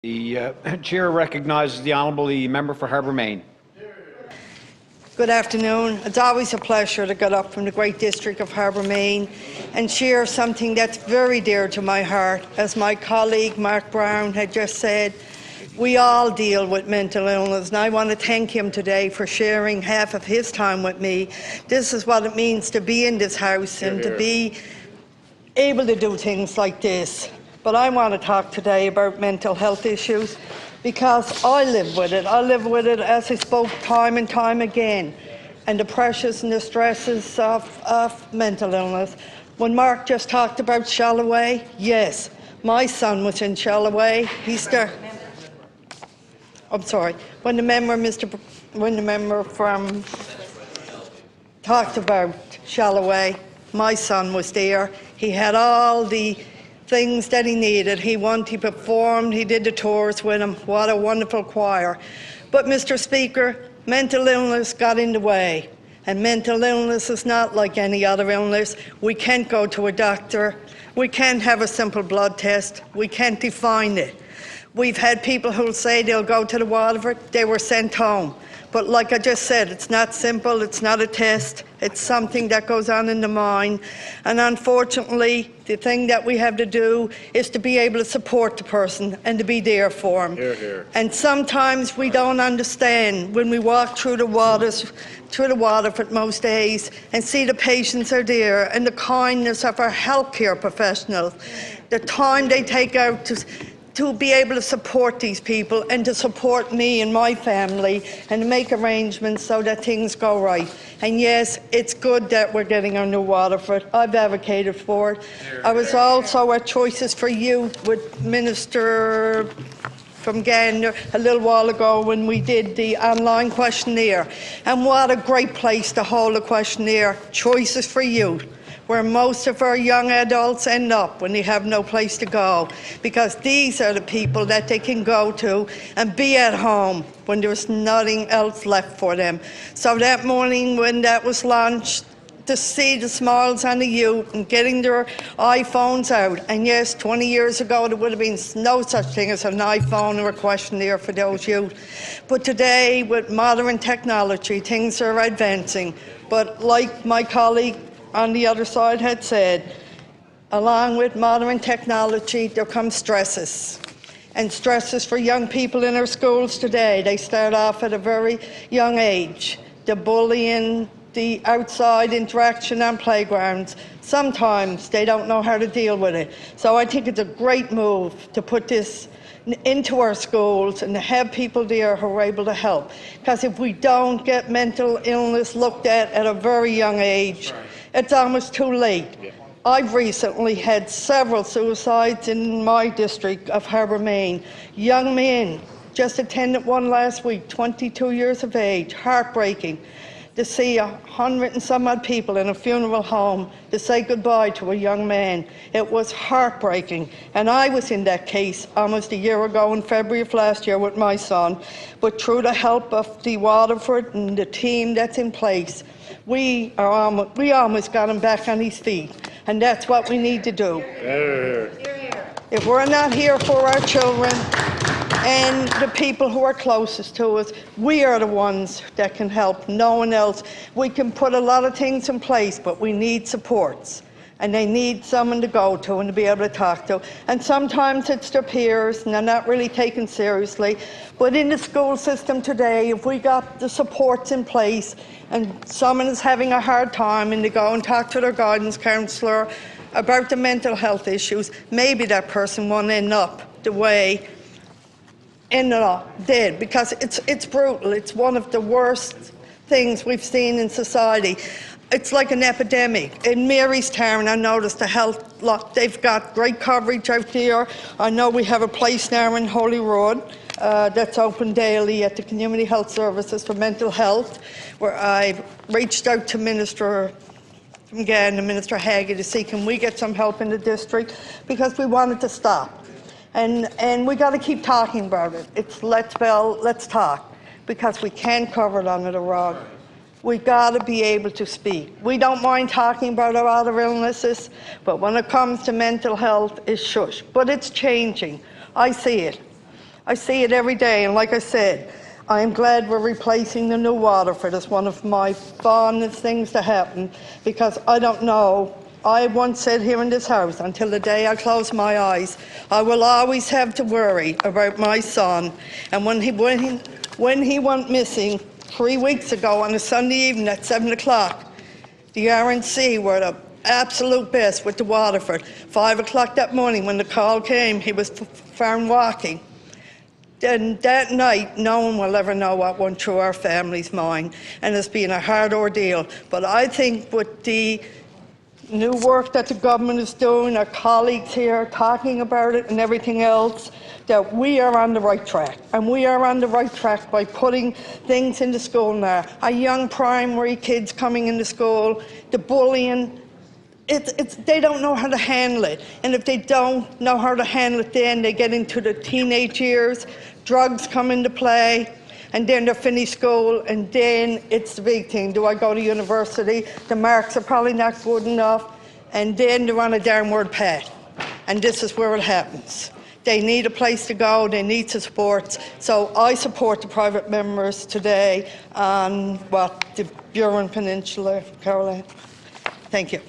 The Chair recognises the Honourable Member for Harbour, Main. Good afternoon. It's always a pleasure to get up from the great district of Harbour, Main and share something that's very dear to my heart. As my colleague Mark Brown had just said, we all deal with mental illness, and I want to thank him today for sharing half of his time with me. This is what it means to be in this house and to be able to do things like this. But I want to talk today about mental health issues because I live with it. I live with it, as I spoke time and time again, and the pressures and the stresses of mental illness. When Mark just talked about Shalloway, yes, my son was in Shalloway. When the member from talked about Shalloway, my son was there. He had all the things that he needed. He performed, he did the tours with him. What a wonderful choir. But, Mr. Speaker, mental illness got in the way. And mental illness is not like any other illness. We can't go to a doctor. We can't have a simple blood test. We can't define it. We've had people who'll say they'll go to the Waterford, they were sent home. But like I just said, it's not simple, it's not a test, it's something that goes on in the mind. And unfortunately, the thing that we have to do is to be able to support the person and to be there for him. Hear, hear. And sometimes we don't understand when we walk through the Waterford most days and see the patients are there and the kindness of our healthcare professionals, the time they take out to be able to support these people and to support me and my family and to make arrangements so that things go right. And yes, it's good that we're getting our new Waterford. I've advocated for it. I was also at Choices for Youth with Minister from Gander a little while ago when we did the online questionnaire. And what a great place to hold a questionnaire, Choices for Youth, where most of our young adults end up when they have no place to go, because these are the people that they can go to and be at home when there's nothing else left for them. So that morning when that was launched, to see the smiles on the youth and getting their iPhones out, and yes, 20 years ago there would have been no such thing as an iPhone or a questionnaire for those youth. But today, with modern technology, things are advancing. But like my colleague on the other side had said, along with modern technology, there come stresses. And stresses for young people in our schools today. They start off at a very young age. The bullying, the outside interaction on playgrounds. Sometimes they don't know how to deal with it. So I think it's a great move to put this into our schools and to have people there who are able to help. Because if we don't get mental illness looked at a very young age, it's almost too late. I've recently had several suicides in my district of Harbour, Main. Young men, just attended one last week, 22 years of age, heartbreaking. To see 100 and some odd people in a funeral home to say goodbye to a young man. It was heartbreaking. And I was in that case almost a year ago in February of last year with my son. But through the help of the Waterford and the team that's in place, we almost got him back on his feet. And that's what we need to do. If we're not here for our children and the people who are closest to us, we are the ones that can help, no one else. We can put a lot of things in place, but we need supports. And they need someone to go to and to be able to talk to. And sometimes it's their peers, and they're not really taken seriously. But in the school system today, if we got the supports in place and someone is having a hard time and they go and talk to their guidance counsellor about the mental health issues, maybe that person won't end up the way ended up dead, because it's brutal. It's one of the worst things we've seen in society. It's like an epidemic. In Marystown, I noticed the health lot, they've got great coverage out there. I know we have a place now in Holy Road that's open daily at the Community Health Services for mental health, where I reached out to Minister from Gander, Minister Haggie, to see can we get some help in the district, because we wanted to stop. And we got to keep talking about it. It's let's talk, because we can't cover it under the rug. We got to be able to speak. We don't mind talking about our other illnesses, but when it comes to mental health, it's shush. But it's changing. I see it. I see it every day, and like I said, I am glad we're replacing the new Waterford. It's one of my fondest things to happen, because I don't know. I once said here in this house, until the day I close my eyes, I will always have to worry about my son. And when he went missing 3 weeks ago on a Sunday evening at 7 o'clock, the RNC were the absolute best with the Waterford. 5 o'clock that morning when the call came, he was found walking. Then that night, no one will ever know what went through our family's mind, and it's been a hard ordeal. But I think with the new work that the government is doing, our colleagues here talking about it and everything else, that we are on the right track. And we are on the right track by putting things into school now. Our young primary kids coming into school, the bullying, they don't know how to handle it. And if they don't know how to handle it, then they get into the teenage years, drugs come into play, and then they finish school, and then it's the big thing. Do I go to university? The marks are probably not good enough, and then they're on a downward path. And this is where it happens. They need a place to go, they need supports. So I support the private members today on the Burin Peninsula, Caroline. Thank you.